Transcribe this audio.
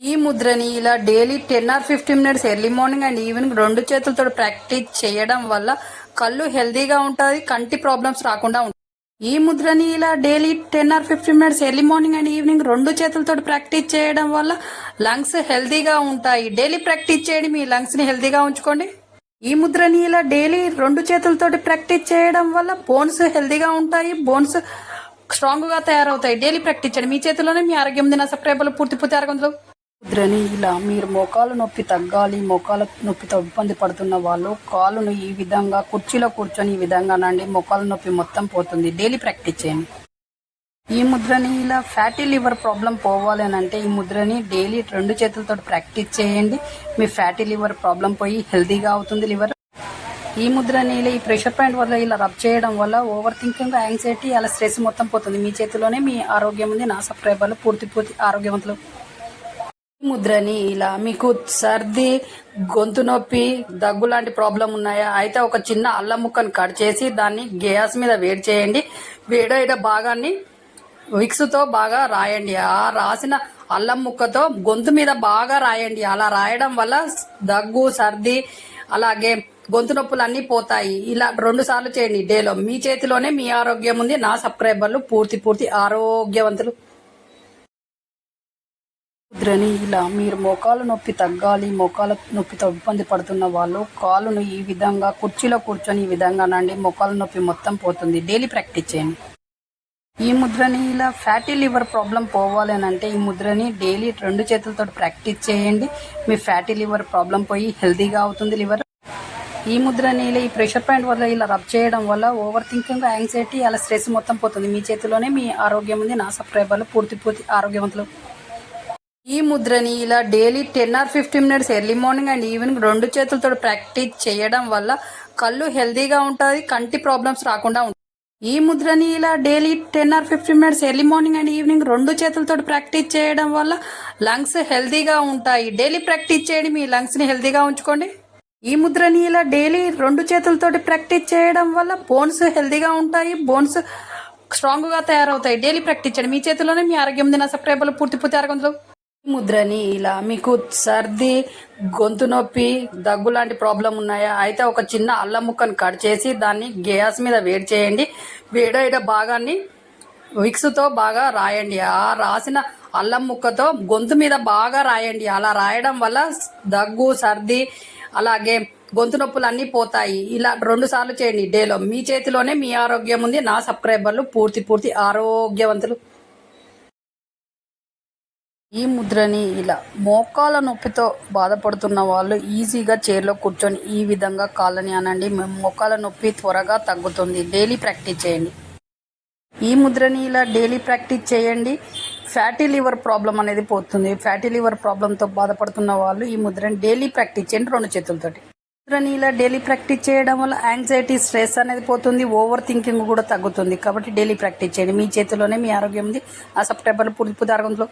ఈ ముద్రని ఇలా daily 10 or 15 minutes early morning and evening రెండు చేతులతో ప్రాక్టీస్ చేయడం వల్ల కళ్ళు హెల్దీగా ఉంటుంది, కంటి ప్రాబ్లమ్స్ రాకుండా ఉంటుంది. ఈ ముద్రని ఇలా daily 10 or 15 minutes early morning and evening రెండు చేతులతో ప్రాక్టీస్ చేయడం వల్ల లంగ్స్ హెల్దీగా ఉంటాయి. డైలీ ప్రాక్టీస్ చేయండి, మీ లంగ్స్ ని హెల్దీగా ఉంచుకోండి. ఈ ముద్రని ఇలా డైలీ రెండు చేతులతో ప్రాక్టీస్ చేయడం వల్ల బోన్స్ హెల్దీగా ఉంటాయి, బోన్స్ స్ట్రాంగ్ గా తయారవుతాయి. డైలీ ప్రాక్టీస్ చేయండి, మీ చేతిలోనే మీ ఆరోగ్యం ఉంది. నా సబ్స్క్రైబర్లు పూర్తి ఆరోగ్యంతో ముద్రని ఇలా మీరు మోకాలు నొప్పి తగ్గాలి, మోకాల నొప్పితో ఇబ్బంది పడుతున్న వాళ్ళు కాలును ఈ విధంగా కుర్చీలో కూర్చొని ఈ విధంగా నండి మోకాల నొప్పి మొత్తం పోతుంది. డైలీ ప్రాక్టీస్ చేయండి. ఈ ముద్రని ఇలా ఫ్యాటీ లివర్ ప్రాబ్లం పోవాలి అని అంటే ఈ ముద్రని డైలీ రెండు చేతులతో ప్రాక్టీస్ చేయండి. మీ ఫ్యాటీ లివర్ ప్రాబ్లం పోయి హెల్దీగా అవుతుంది లివర్. ఈ ముద్రని ఇలా ఈ ప్రెషర్ పాయింట్ వల్ల ఇలా రబ్ చేయడం వల్ల ఓవర్ థింకింగ్, యాంగ్జైటీ, అలా స్ట్రెస్ మొత్తం పోతుంది. మీ చేతిలోనే మీ ఆరోగ్యం ఉంది. నా సబ్స్క్రైబర్లు పూర్తి ఆరోగ్యవంతులు. ఈ ముద్రని ఇలా మీకు సర్ది, గొంతు నొప్పి, దగ్గు లాంటి ప్రాబ్లం ఉన్నాయా అయితే ఒక చిన్న అల్లం ముక్కను కట్ చేసి దాన్ని గ్యాస్ మీద వేడి చేయండి. వేడైన భాగాన్ని విక్స్తో బాగా రాయండి. ఆ రాసిన అల్లం ముక్కతో గొంతు మీద బాగా రాయండి. అలా రాయడం వల్ల దగ్గు, సర్ది, అలాగే గొంతు నొప్పులు అన్నీ పోతాయి. ఇలా 2 సార్లు చేయండి డేలో. మీ చేతిలోనే మీ ఆరోగ్యం ఉంది. నా సబ్స్క్రైబర్లు పూర్తి ఆరోగ్యవంతులు. ముద్రని ఇలా మీరు మోకాలు నొప్పి తగ్గాలి, మోకాల నొప్పితో ఇబ్బంది పడుతున్న వాళ్ళు కాలును ఈ విధంగా కుర్చీలో కూర్చొని ఈ విధంగా నండి మోకాల నొప్పి మొత్తం పోతుంది. డైలీ ప్రాక్టీస్ చేయండి. ఈ ముద్రని ఇలా ఫ్యాటీ లివర్ ప్రాబ్లం పోవాలి అని అంటే ఈ ముద్రని డైలీ రెండు చేతులతో ప్రాక్టీస్ చేయండి. మీ ఫ్యాటీ లివర్ ప్రాబ్లం పోయి హెల్దీగా అవుతుంది లివర్. ఈ ముద్రని ఇలా ఈ ప్రెషర్ పాయింట్ వల్ల ఇలా రబ్ చేయడం వల్ల ఓవర్ థింకింగ్, యాంగ్జైటీ, అలా స్ట్రెస్ మొత్తం పోతుంది. మీ చేతిలోనే మీ ఆరోగ్యం ఉంది. నా సబ్స్క్రైబర్లు పూర్తి ఆరోగ్యవంతులు. ఈ ముద్రని ఇలా daily 10 or 15 minutes early morning and evening రెండు చేతులతో ప్రాక్టీస్ చేయడం వల్ల కళ్ళు హెల్దీగా ఉంటుంది, కంటి ప్రాబ్లమ్స్ రాకుండా ఉంటుంది. ఈ ముద్రని ఇలా daily 10 or 15 minutes early morning and evening రెండు చేతులతో ప్రాక్టీస్ చేయడం వల్ల లంగ్స్ హెల్దీగా ఉంటాయి. డైలీ ప్రాక్టీస్ చేయండి, మీ లంగ్స్ ని హెల్దీగా ఉంచుకోండి. ఈ ముద్రని ఇలా డైలీ రెండు చేతులతో ప్రాక్టీస్ చేయడం వల్ల బోన్స్ హెల్దీగా ఉంటాయి, బోన్స్ స్ట్రాంగ్ గా తయారవుతాయి. డైలీ ప్రాక్టీస్ చేయండి, మీ చేతిలోనే మీ ఆరోగ్యం ఉంది. నా సబ్స్క్రైబర్లు పూర్తి ఆరోగ్యంతో. ఈ ముద్రని ఇలా మీకు సర్ది, గొంతు నొప్పి, దగ్గు లాంటి ప్రాబ్లం ఉన్నాయా అయితే ఒక చిన్న అల్లం ముక్కను కట్ చేసి దాన్ని గ్యాస్ మీద వేడి చేయండి. వేడైన భాగాన్ని విక్స్తో బాగా రాయండి. ఆ రాసిన అల్లం ముక్కతో గొంతు మీద బాగా రాయండి. అలా రాయడం వల్ల దగ్గు, సర్ది, అలాగే గొంతు నొప్పులు అన్నీ పోతాయి. ఇలా 2 సార్లు చేయండి డేలో. మీ చేతిలోనే మీ ఆరోగ్యం ఉంది. నా సబ్స్క్రైబర్లు పూర్తి ఆరోగ్యవంతులు. ఈ ముద్రని ఇలా మోకాల నొప్పితో బాధపడుతున్న వాళ్ళు ఈజీగా చైర్లో కూర్చొని ఈ విధంగా కాళ్ళని అనండి. మోకాల నొప్పి త్వరగా తగ్గుతుంది. డైలీ ప్రాక్టీస్ చేయండి. ఈ ముద్రని ఇలా డైలీ ప్రాక్టీస్ చేయండి. ఫ్యాటీ లివర్ ప్రాబ్లం అనేది పోతుంది. ఫ్యాటీ లివర్ ప్రాబ్లంతో బాధపడుతున్న వాళ్ళు ఈ ముద్రని డైలీ ప్రాక్టీస్ చేయండి రెండు చేతులతోటి. ముద్రని ఇలా డైలీ ప్రాక్టీస్ చేయడం వల్ల యాంగ్జైటీ, స్ట్రెస్ అనేది పోతుంది, ఓవర్ థింకింగ్ కూడా తగ్గుతుంది. కాబట్టి డైలీ ప్రాక్టీస్ చేయండి. మీ చేతిలోనే మీ ఆరోగ్యం ఉంది. ఆ సబ్స్క్రైబర్లు పూర్తి ఆరోగ్యంలో.